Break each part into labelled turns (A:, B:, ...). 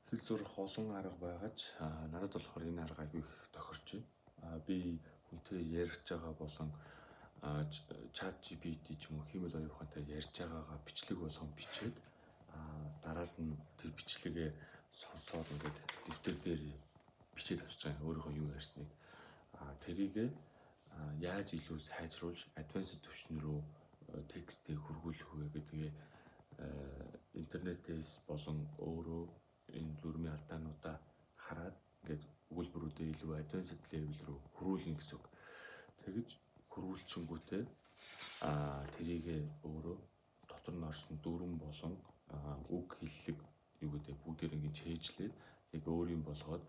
A: Хэл сурах олон арга байгаа ч надад болохоор энэ арга аягүй их тохирч байна. Би хүнтэй ярьж байгаа болон чат GPT ч юм уу хиймэл оюухантай ярьж байгаагаа бичлэг болгон бичээд дараад нь тэр бичлэгээ сонсоод ингээд дэвтэр дээр бичээд авч байгаа өөрийнхөө юу ярьсныг тэрийг яаж илүү сайжруулж advanced түвшин рүү текстийг хөрвүүлэх вэ гэдгээ интернетээс болон өөрөө энэ дүрмийн алдаануудаа хараад ингээд өгүүлбэрүүдээ илүү advanced level рүү хөрвүүлнэ гэсэн үг. Тэгэж хөрвүүлчингүүтээ тэрийг өөрөө дотор нь орсон дүрм болон үг хэллэг юу гэдэг бүгдээр ингээд чэйжлээд яг өөрийн болгоод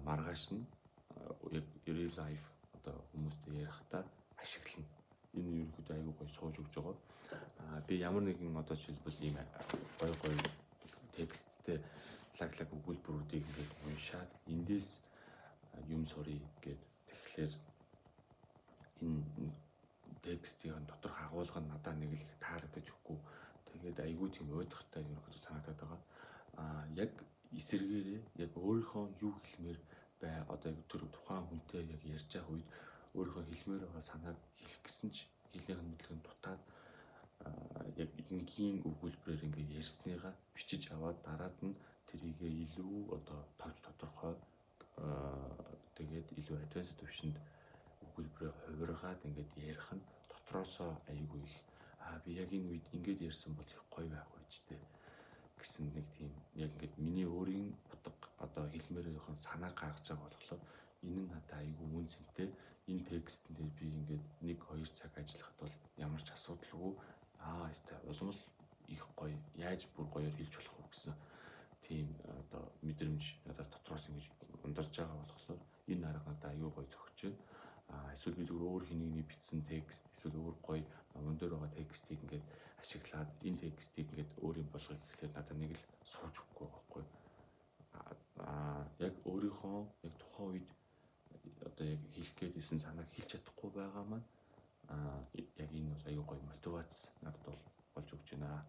A: маргааш нь яг real life одоо хүмүүстэй ярихдаа ашиглана. Энэ ерөнхийдөө аягүй гоё сууж өгч байгаа. Би ямар нэгэн одоо жишээлбэл ийм гоё тексттэй лаг өгүүлбэрүүдийг ингээд уншаад эндээс юм сурыг гэд тэгэхээр энэ текстийн доторх агуулга нь надад нэг л их таалагдаж өгөхгүй. Тэгээд аягүй тийм уйдгартай ерөнхийдөө санагдаад байгаа. Яг эсэргээрээ яг өөрийнхөө юу хэлмээр бай одоо яг тэр тухайн хүнтэй яг ярьж байгаа үед өөрийнхөө хэлмээр байгаа санааг хэлэх гэсэн ч хэлнийх нь мэдлэг нь дутаад яг энгийн өгүүлбэрээр ингээд ярьсныгаа бичиж аваад дараад нь тэрийг илүү одоо товч тодорхой тэгээд илүү advanced түвшинд өгүүлбэрээр хувиргаад ингээд ярих нь дотроосоо аягүй их би яг энэ үед ингээд ярьсан бол их гоё байх байж тээ гэсэн нэг тийм яг ингээд миний өөрийн утга одоо хэлмээрийнхэн санаа гаргаж байгаа болохоор энэ нь надад аягүй үнцэнтэй. Энэ текстэн дээр би ингээд 1-2 цаг ажиллахад бол ямар ч асуудалгүй ястай улам л их гоё яаж бүр гоёор хэлж болох вэ гэсэн тийм одоо мэдрэмж надад дотроос ингэж ундарч байгаа болохоор энэ арга надад аюу гоё зөгч байна. Эсвэл би зүгээр өөр хэнийг бичсэн текст эсвэл өөр гоё номон дээр байгаа текстийг ингээд ашиглаад энэ текстийг ингээд өөрийн болгоё гэхлээр надад нэг л сууж өгөхгүй байхгүй. Яг өөрийнхөө яг тухайн үед одоо яг хэлэх гээдсэн санааг хэлж чадахгүй байгаа маань яг энэ бол аюу гоё мотивац надад бол болж өгч байна.